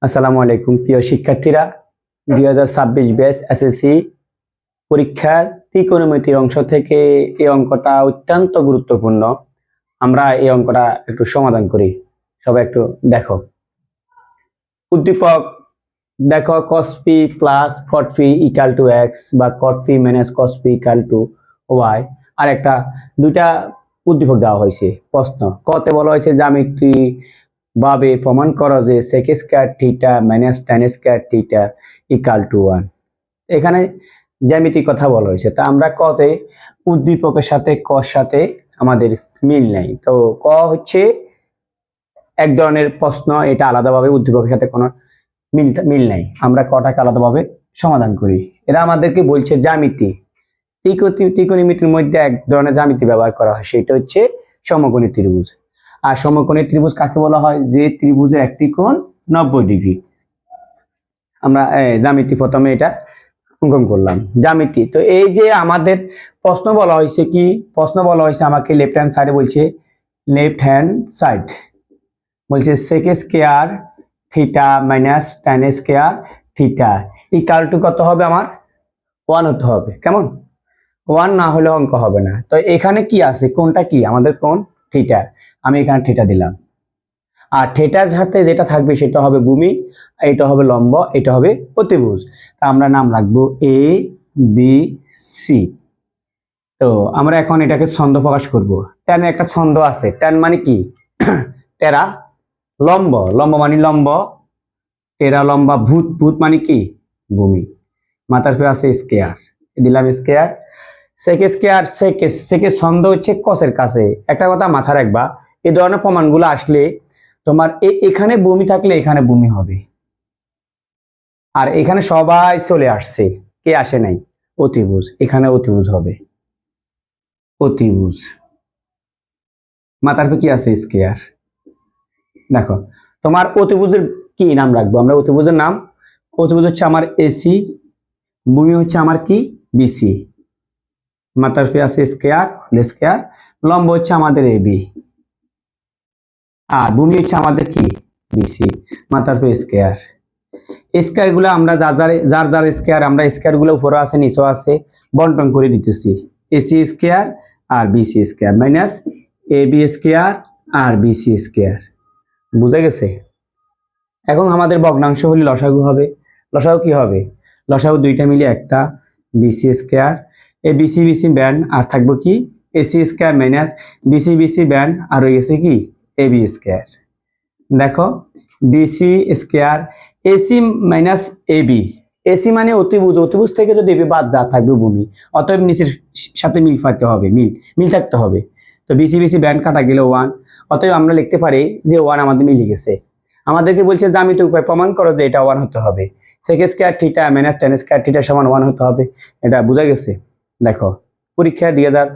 আসসালামু আলাইকুম প্রিয় শিক্ষার্থীরা, 2026 ব্যাচ এসএসসি পরীক্ষার ত্রিকোণমিতির অংশ থেকে এই অঙ্কটা অত্যন্ত গুরুত্বপূর্ণ। আমরা এই অঙ্কটা একটু সমাধান করি। সবাই একটু দেখো। উদ্দীপক দেখো, cos p plus cot p equal to x বা cot p minus cos p equal to y। আর একটা দুইটা উদ্দীপক দেওয়া হয়েছে। প্রশ্ন কতে বলা হয়েছে জ্যামিতি ভাবে প্রমাণ করো যে sec square theta minus tan square theta equal to 1। এখানে জ্যামিতিক কথা বলা হয়েছে, তা আমরা কতে উদ্দীপকের সাথে কর সাথে আমাদের মিল নাই। তো ক হচ্ছে এক ধরনের প্রশ্ন, এটা আলাদাভাবে উদ্দীপকের সাথে কোনো মিল নাই, আমরা কটাকে আলাদাভাবে সমাধান করি। এরা আমাদেরকে বলছে জ্যামিতি, ত্রিকোণমিতির মধ্যে এক ধরনের জ্যামিতি ব্যবহার করা হয়, সেটা হচ্ছে সমকোণী ত্রিভুজ। আর সমকোণী ত্রিভুজ কাকে বলা হয়? যে ত্রিভুজের একটি কোণ 90 ডিগ্রি। আমরা জ্যামিতি প্রথমে এটা অঙ্কন করলাম জ্যামিতি। তো এই যে আমাদের প্রশ্ন বলা হয়েছে, কি প্রশ্ন বলা হয়েছে আমাকে লেফট হ্যান্ড সাইডে বলছে, লেফট হ্যান্ড সাইড বলছে sec square theta minus tan square theta equal to কত হবে? আমার 1 হতে হবে। কেমন? 1 না হলে অঙ্ক হবে না। তো এখানে কি আছে? কোনটা কি? আমাদের কোন থিটা। আমি এখানে থিটা দিলাম। আর থিটার সাথে যেটা থাকবে সেটা হবে ভূমি, এটা হবে লম্ব, এটা হবে অতিভুজ। তা আমরা নাম রাখবো এ বি সি। তো আমরা এখন এটাকে ছন্দ প্রকাশ করব। tan একটা ছন্দ আছে, tan মানে কি? টেরা লম্ব, লম্ব মানে লম্ব, টেরা লম্বা, ভূত, ভূত মানে কি? ভূমি। মাথার ফের আছে স্কয়ার, দিলাম স্কয়ার। সেক স্কয়ার, সেকের ছন্দ হচ্ছে কসের কাছে। একটা কথা মাথা রাখবা, এই ধরনের প্রমাণগুলো আসলে তোমার এখানে ভূমি থাকলে এখানে ভূমি হবে, আর এখানে সবাই চলে আসছে, কে আসে নাই? অতিভুজ, এখানে অতিভুজ হবে, অতিভুজ। মাথার কি আছে? স্কয়ার। দেখো তোমার অতিভুজের কি নাম রাখবো আমরা? অতিভুজের নাম, অতিভুজ হচ্ছে আমার এসি, ভূমি হচ্ছে আমার কি? বিসি। মাথার ফি আছে স্কয়ার, স্কয়ার। লম্ব হচ্ছে আমাদের এবি, আর ভূমি হচ্ছে আমাদের কি? বিসি। মাথার ফি স্কয়ার। স্কয়ার গুলো আমরা যার যার স্কয়ার, আমরা স্কয়ার গুলো উপরে আছে নিচে আছে বন্টন করে দিতেছি। এসি স্কয়ার আর BC square minus AB square আর বিসি স্কয়ার। বুঝে গেছে? এখন আমাদের ভগ্নাংশ হলে লসাগু হবে। লসাগু কি হবে? লসাগু দুইটা মিলে একটা, বিসি স্কয়ার, এ বিসি বিসি ব্যান্ড, আর থাকবো কি? AC square minus BC BC band, আর হয়ে গেছে কি? AB square. দেখো BC square, AC minus AB. AC মানে অতিভুজ, অতিভুজ থেকে যদি এবি বাদ যা থাকবে ভূমি, অতএব নিচের সাথে মিল পাইতে হবে, মিল থাকতে হবে। তো বিসি বিসি ব্যান্ড কাটা গেল 1, অতএব আমরা লিখতে পারি যে 1 আমাদের মিলে গেছে। আমাদেরকে বলছে জ্যামিতিক উপায় প্রমাণ করো যে এটা 1 হতে হবে। sec square theta minus tan square theta সমান 1 হতে হবে। এটা বোঝা গেছে? দেখো পরীক্ষা 2000,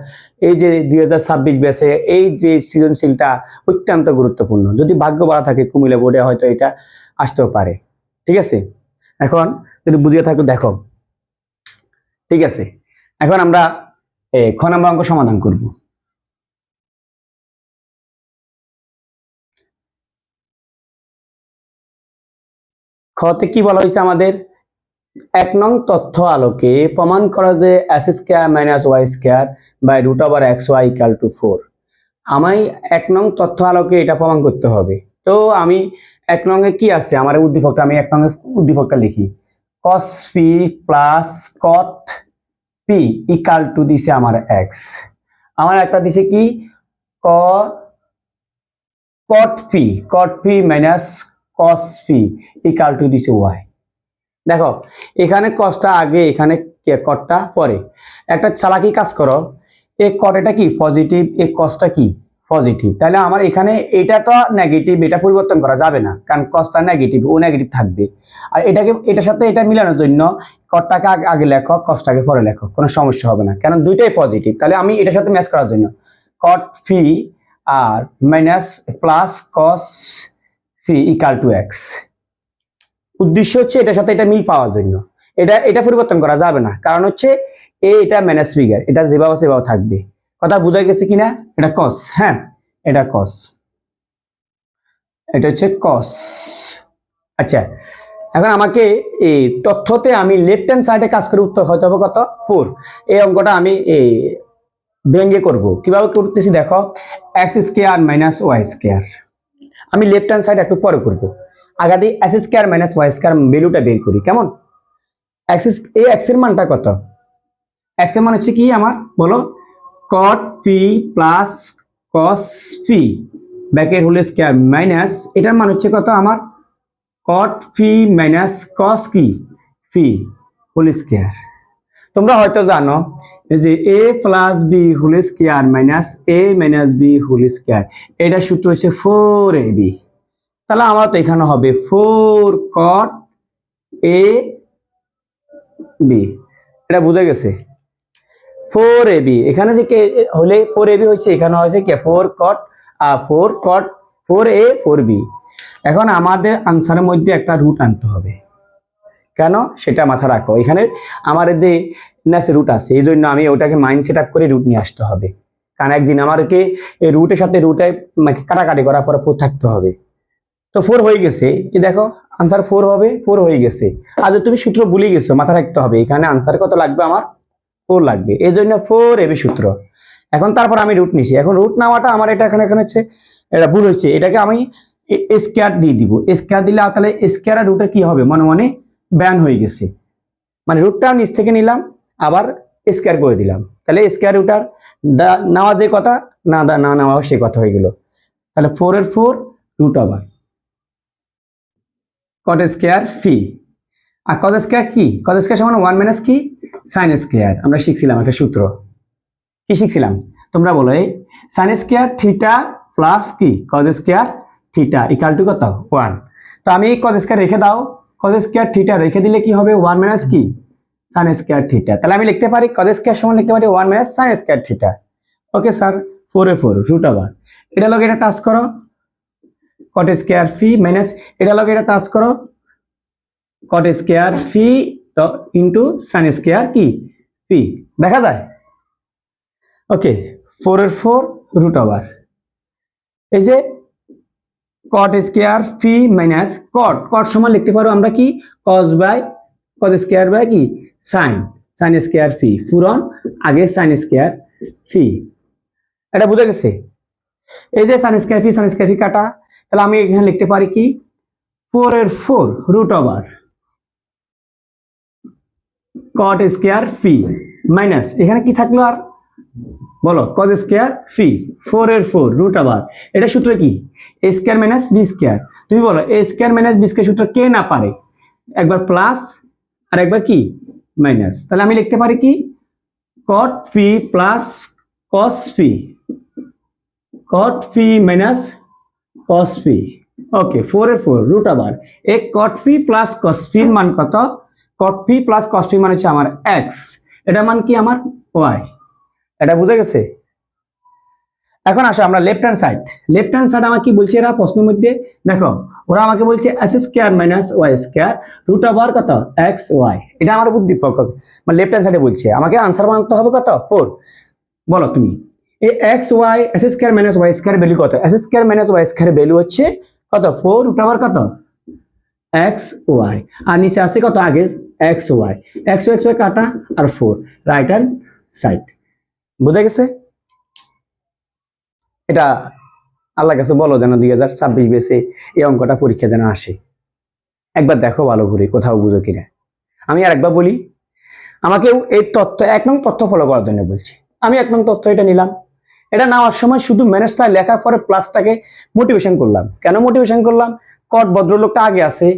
এই যে 2026 ব্যাচে এই যে সৃজনশীলটা অত্যন্ত গুরুত্বপূর্ণ। যদি ভাগ্য ভালো থাকে কুমিল্লা বোর্ডে হয়তো এটা আসতেও পারে। ঠিক আছে? এখন যদি বুঝিয়ে থাকো দেখো, ঠিক আছে? এখন আমরা খ নম্বর অঙ্ক সমাধান করব। খতে কি বলা হয়েছে আমাদের? 1 নং তথ্য আলোকে প্রমাণ করা যে x square minus Y square by root over x y equal to 4। আমি 1 নং তথ্য আলোকে এটা প্রমাণ করতে হবে। তো আমি 1 নং এ কি আছে আমার উদ্দীপকটা, আমি 1 নং এর উদ্দীপকটা লিখি। cos p plus cot p equal to দিছে আমার x। আমার একটা দিছে কি? cot p minus cos p equal to দিছে y। দেখো এখানে কসটা আগে, এখানে কটটা পরে। একটা চালাকি কাজ করো, এই কট এটা কি? পজিটিভ, এই কসটা কি? পজিটিভ। তাহলে আমার এখানে এটা তো নেগেটিভ, এটা পরিবর্তন করা যাবে না, কারণ কসটা নেগেটিভ, ও নেগেটিভ থাকবে। আর এটাকে এটার সাথে এটা মিলানোর জন্য কটটাকে আগে লেখো, কসটাকে পরে লেখো, কোনো সমস্যা হবে না, কারণ দুইটাই পজিটিভ। তাহলে আমি এটার সাথে ম্যাচ করার জন্য cot phi আর minus plus cos phi equal to x। উদ্দেশ্য হচ্ছে এটার সাথে এটা মিল পাওয়ার জন্য। এটা পরিবর্তন করা যাবে না, কারণ হচ্ছে এটা মাইনাস ফিগার, এটা যেভাবে সেভাবে থাকবে। কথা বোঝা গেছে কিনা? এটা কস, হ্যাঁ এটা কস, এটা হচ্ছে কস। আচ্ছা, এখন আমাকে এই তথ্যতে আমি লেফট হ্যান্ড সাইডে কাজ করে উত্তর হতে হবে কত 4। এই অঙ্কটা আমি এই ভেঙে করব। কিভাবে করতেছি দেখো, x square minus y square. আমি লেফট হ্যান্ড সাইড একটু পরে করব, আগে দিয়ে x square minus y square ভ্যালুটা বের করি। কেমন? এক্স এর মানটা কত? এক্স এর মান হচ্ছে কি আমার, বলো, cot P plus cos P ব্যাকের হোল স্কোয়ার মাইনাস এটার মান হচ্ছে কত আমার, কট পি মাইনাস কস কি পি হোল স্কোয়ার। তোমরা হয়তো জানো যে A plus B whole square minus A minus B whole square, এটা সূত্র হচ্ছে 4ab। তাহলে আমার তো এখানে হবে 4 কট এ বি। এটা বুঝে গেছে? 4ab এখানে যে হলে 4ab হচ্ছে, এখানে হয়েছে কি 4 কট 4a 4b। এখন আমাদের আনসারের মধ্যে একটা রুট আনতে হবে। কেন সেটা মাথা রাখো, এখানে আমার যে রুট আছে এই জন্য আমি ওটাকে মাইন্ড সেট আপ করে রুট নিয়ে আসতে হবে। কারণ একদিন আমাকে এই রুটের সাথে রুটে কাটাকাটি করার পরে 4 থাকতে হবে। তো 4 হয়ে গেছে, এই দেখো আনসার 4 হবে, 4 হয়ে গেছে। আর যদি তুমি সূত্র ভুলে গেছো, মাথা রাখতে হবে এখানে আনসার কত লাগবে আমার, 4 লাগবে। এই জন্য 4ab সূত্র। এখন তারপর আমি রুট নিছি। এখন রুট নেওয়াটা আমার এটা এখানে হচ্ছে এটা ভুল হয়েছে, এটাকে আমি স্কয়ার দিয়ে দিব। স্কয়ার দিলে তাহলে স্কয়ার আর রুটের কি হবে, মনে মনে ব্যান হয়ে গেছে, মানে রুটটা নিচ থেকে নিলাম আবার স্কয়ার করে দিলাম, তাহলে স্কয়ার রুটার নেওয়া যে কথা না নেওয়া সে কথা হয়ে গেল। তাহলে 4 এর 4 রুট ওভার কট স্কয়ার ফি। আর কজ স্কয়ার কি, কজ স্কয়ার সমান 1 মাইনাস কি সাইন স্কয়ার। আমরা শিখছিলাম একটা সূত্র, কি শিখছিলাম তোমরা বলো, এই সাইন স্কয়ার থিটা প্লাস কি cause square theta equal to কত 1। তো আমি কজ স্কয়ার রেখে দাও, কজ স্কয়ার থিটা রেখে দিলে কি হবে 1 মাইনাস কি সাইন স্কয়ার থিটা। তাহলে আমি লিখতে পারি কজ স্কয়ার সমান লিখতে পারি 1 minus sine square theta. Okay sir, 4 এ 4 রুট ওভার এটা লগে এটা টাচ করো, কট স্কয়ার ফি মাইনাস এটা লগে এটা টাচ করো, কট স্কয়ার ফি ইনটু সাইন স্কয়ার কি ফি, দেখা যায়? ওকে, 4 এর 4 রুট ওভার এই যে কট স্কয়ার ফি মাইনাস কট সমান লিখতে পারো আমরা কি cos by cos square by কি সাইন স্কয়ার ফি, পুরন আগে সাইন স্কয়ার ফি। এটা বুঝে গেছে? এই যে সাইন স্কয়ার ফি কাটা, তাহলে আমি এখানে লিখতে পারি কি 4 এর 4 রুট ওভার কট স্কয়ার ফি মাইনাস এখানে কি থাকলো আর বলো কজ স্কয়ার ফি 4 এর 4 রুট ওভার। এটা সূত্র কি এ স্কয়ার মাইনাস বি স্কয়ার। তুমি বলো এ স্কয়ার মাইনাস বি স্কয়ার সূত্র কে না পারে, একবার প্লাস আর একবার কি মাইনাস। তাহলে আমি লিখতে পারি কি কট ফি প্লাস কস ফি, কট ফি মাইনাস কস ফি। ওকে, 4 এর 4 রুট ওভার এক কট ফি প্লাস কস ফির মান কত, কট ফি প্লাস কস ফি মানে হচ্ছে আমার এক্স, এটা মান কি আমার ওয়াই। এটা বুঝে গেছে? এখন আসো আমরা লেফট হ্যান্ড সাইড আমাকে কি বলছে এরা প্রশ্নের মধ্যে, দেখো ওরা আমাকে বলছে x square minus Y square root over কত এক্স ওয়াই। এটা আমার বুদ্ধি পক্ষ, মানে লেফট হ্যান্ড সাইডে বলছে আমাকে আনসার বানাতে হবে কত 4। বলো তুমি এই X Y S square minus Y square value কত, S square minus Y square value হচ্ছে কত 4 রুট ওভার কত এক্স ওয়াই, আর নিচে আছে কত আগে এক্স ওয়াই কাটা আর 4 রাইট হ্যান্ড সাইড। বুঝে গেছে? এটা আল্লাহ কাছে বলো যেন 2026 বেসে এই অঙ্কটা পরীক্ষা যেন আসে। একবার দেখো ভালো করে কোথাও বুঝো কিনা। আমি আর একবার বলি, আমাকে এই তথ্য 1 নং তথ্য ফলো করার জন্য বলছি। আমি 1 নং তথ্য এটা নিলাম, এটা নেওয়ার সময় শুধু ম্যানেজটা লেখার পরে প্লাসটাকে মোটিভেশন করলাম। কেন মোটিভেশন করলাম, কট ভদ্রলোকটা আগে আছে,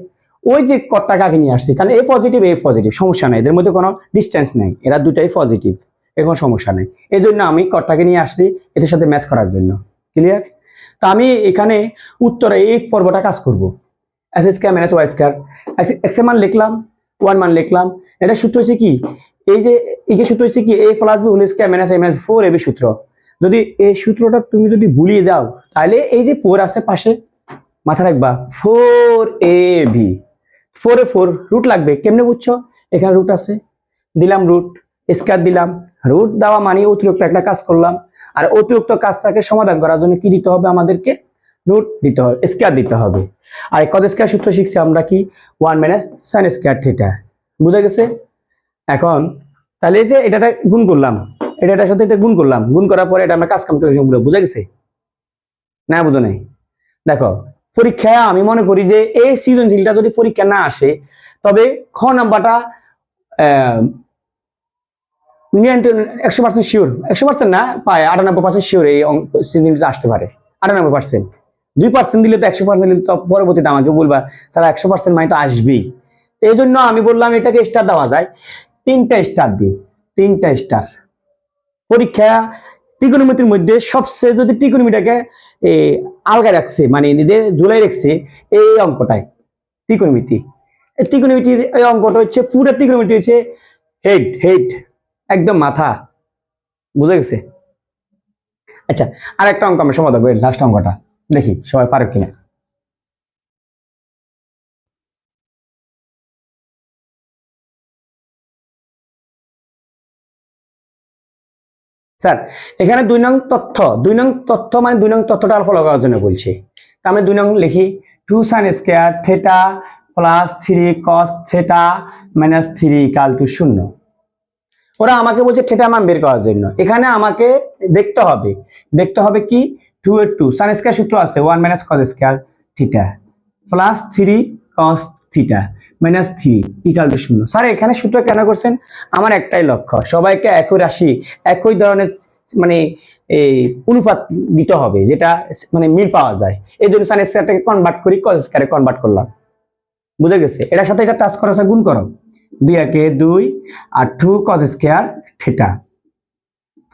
ওই যে কটটাকে আগে নিয়ে আসছি, কারণ এ পজিটিভ সমস্যা নাই, এদের মধ্যে কোনো ডিস্টেন্স নেই, এরা দুটাই পজিটিভ, এর কোনো সমস্যা নেই। এই জন্য আমি কটটাকে নিয়ে আসছি এদের সাথে ম্যাচ করার জন্য। ক্লিয়ার? তো আমি এখানে উত্তরে এই পর্বটা কাজ করব, x square minus Y square, x এর মান লিখলাম 1 মান লিখলাম। এটা সূত্র হচ্ছে কি এই যে সূত্র হচ্ছে কি A plus B whole square minus A minus 4ab সূত্র। যদি এই সূত্রটা তুমি যদি ভুলিয়ে যাও তাহলে এই যে 4 আছে পাশে মাথা রাখবা 4ab, 4 এ 4 রুট লাগবে। কেমনে বুঝছো, এখানে রুট আছে দিলাম, রুট স্কয়ার দিলাম, রুট দেওয়া মানে অতিরিক্ত একটা কাজ করলাম, আর অতিরিক্ত কাজটাকে সমাধান করার জন্য কি দিতে হবে আমাদেরকে, রুট দিতে হবে, স্কয়ার দিতে হবে। আর কজ স্কয়ার সূত্র শিখছি আমরা কি 1 মাইনাস সাইন স্কয়ার থিটা। বুঝা গেছে? এখন তাহলে এই যে এটাটা গুণ করলাম, এটার সাথে এটা গুণ করলাম, গুণ করার পরে এটা আমরা কাজ কাম করে বুঝা গেছে না? বুঝো নাই? দেখো পরীক্ষায় আমি মনে করি যে এই সৃজনশীলটা যদি পরীক্ষা না আসে তবে খ নাম্বারটা 100% শিওর, 100% না পায় 98% শিওর এই সৃজনশীলটা আসতে পারে। 98%, 2% দিলে তো 100% দিলে তো পরবর্তীতে আমাকে বলবা স্যার 100% মানে তো আসবেই। এই জন্য আমি বললাম এটাকে স্টার দেওয়া যায়, 3টা স্টার দিই, 3টা স্টার। পরীক্ষা ত্রিকোণমিতির মধ্যে সবচেয়ে যদি ত্রিকোণমিতিটাকে আলগা রাখছে মানে নিজে ঝুলাই রাখছে এই অঙ্কটাই ত্রিকোণমিতি। ত্রিকোণমিতির এই অঙ্কটা হচ্ছে পুরো ত্রিকোণমিতি হচ্ছে হেড হেড একদম মাথা। বুঝে গেছে? আচ্ছা আর একটা অঙ্ক আমরা সমাধান করি, লাস্ট অঙ্কটা দেখি সবাই পারে কিনা। স্যার এখানে 2 নং তথ্য, 2 নং তথ্য মানে 2 নং তথ্যটা ফলো করার জন্য বলছি। আমরা 2 নং লিখি 2 sin square theta plus 3 cos theta minus 3 equal to 0। ওরা আমাকে বলছে থিটা মান বের করার জন্য। এখানে আমাকে দেখতে হবে কি 2 এর 2 sin স্কয়ার সূত্র আছে 1 minus cos square theta plus 3 cos theta minus 3 equal to 0। Sir এখানে সূত্র কেন করছেন? আমার একটাই লক্ষ্য সবাইকে একই রাশি একই ধরনের মানে এই অনুপাত দিতে হবে যেটা মানে মিল পাওয়া যায়। এই জন্য sin স্কয়ারটাকে কনভার্ট করি cos স্কয়ারে কনভার্ট করলাম। বুঝে গেছে? এটার সাথে এটা টাচ করার সাথে গুণ করো, 2 একে 2 আর 2 cos square theta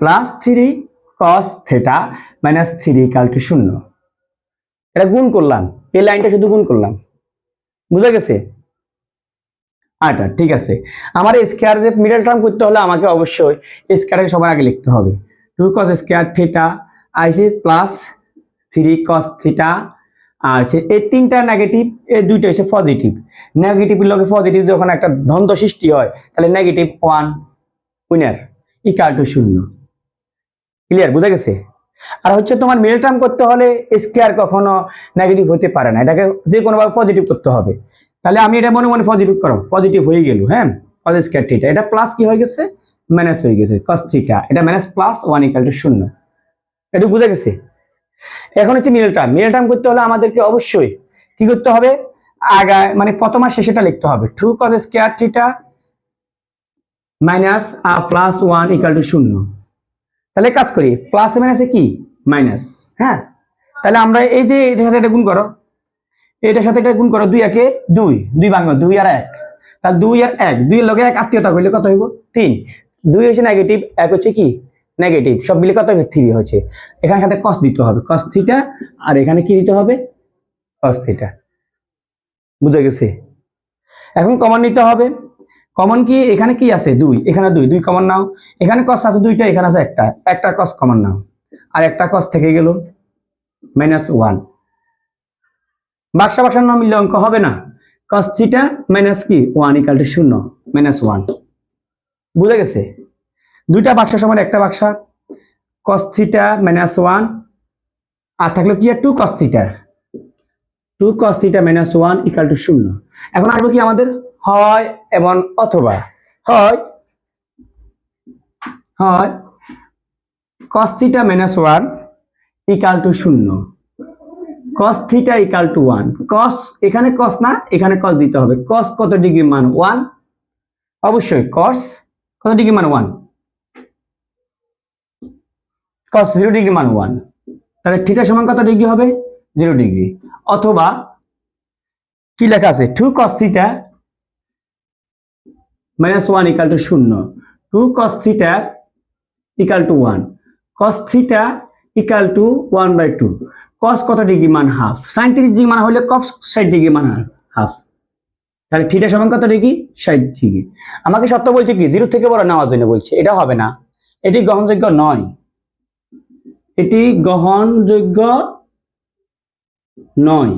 plus 3 cos theta minus 3 equal to 0। এটা গুণ করলাম, এই লাইনটা শুধু গুণ করলাম। বুঝা গেছে? আচ্ছা ঠিক আছে। আমার স্কয়ার যে মিডল টার্ম করতে হলে আমাকে অবশ্যই স্কয়ারকে সবার আগে লিখতে হবে। 2 cos স্কয়ার থিটা আইসি প্লাস 3 cos থিটা আর হচ্ছে এই 3টা নেগেটিভ, এই 2টা হচ্ছে পজিটিভ। নেগেটিভের লগে পজিটিভ যখন একটা দ্বন্দ্ব সৃষ্টি হয় তাহলে negative 1 winner equal to 0। Clear? বুঝা গেছে? আর হচ্ছে তোমার মিডল টার্ম করতে হলে স্কয়ার কখনো নেগেটিভ হতে পারে না, এটাকে যে কোনো ভাবে পজিটিভ করতে হবে। তাহলে আমি এটা মনে মনে পজিটিভ করো, পজিটিভ হয়ে গেল। হ্যাঁ cos স্কয়ার থিটা এটা প্লাস কি হয়ে গেছে মাইনাস হয়ে গেছে cos থিটা এটা মাইনাস প্লাস 1 ইকুয়াল টু 0। এটা বুঝা গেছে? এখন হচ্ছে মিডল টার্ম করতে হলে আমাদেরকে অবশ্যই কি করতে হবে আগা মানে প্রথম আর শেষেটা লিখতে হবে 2 cos স্কয়ার থিটা মাইনাস আর প্লাস 1 ইকুয়াল টু 0। তাহলে কাজ করি প্লাস মাইনাসে কি মাইনাস। হ্যাঁ তাহলে আমরা এই যে এটার সাথে এটা গুণ করো, এটার সাথে এটা গুণ করো, 2 একে 2 2 ভাঙো 2 আর 1 তাহলে 2 আর 1 2 এর লগে 1 আত্মীয়তা হইলে কত হইব 3। 2 হচ্ছে নেগেটিভ 1 হচ্ছে কি নেগেটিভ, সব মিলে কত হবে 3 হচ্ছে। এখানে সাথে cos দিতে হবে cos থিটা আর এখানে কি দিতে হবে cos থিটা। বুঝা গেছে? এখন কমন নিতে হবে। কমন কি এখানে কি আছে 2, এখানে 2 2 কমন নাও, এখানে cos আছে 2টা, এখানে আছে একটা cos কমন নাও আর একটা cos থেকে গেল মাইনাস 1। বাক্সা বাক্সার না মিললে অঙ্ক হবে না। cos থিটা মাইনাস কি 1 ইকুয়াল টু 0 মাইনাস 1। বুঝা গেছে? দুইটা বাক্সা সমান একটা বাক্সা cos থিটা মাইনাস 1 আর থাকলো কি 2 cos theta 2 cos theta minus 1 equal to 0। এখন আসবে কি আমাদের হয় এবং অথবা হয় cos theta minus 1 equal to 0 cos theta equal to 1। cos এখানে cos না এখানে cos দিতে হবে। cos কত ডিগ্রি মান 1, অবশ্যই cos কত ডিগ্রি মান 1 cos 0 ডিগ্রি মান 1। তাহলে থিটা সমান কত ডিগ্রি হবে 0 ডিগ্রি। অথবা কি লেখা আছে 2 cos theta minus 1 equal to 0 2 cos theta equal to 1 cos theta equal to 1/2 cos কত ডিগ্রি মান হাফ sin 30 ডিগ্রি মান হলে cos 60 ডিগ্রি মান হাফ। তাহলে থিটা সমান কত ডিগ্রি 60 ডিগ্রি। আমাকে শর্ত বলছে কি 0 থেকে বড় নেওয়ার জন্য বলছে, এটা হবে না, এটি গ্রহণযোগ্য নয়, এটি গ্রহণযোগ্য নয়।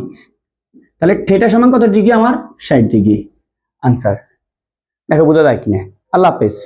তাহলে থিটা সমান কত ডিগ্রি আমার 60 ডিগ্রি। আনসার দেখো বোঝা যায় কিনা। আল্লাহ হাফেজ।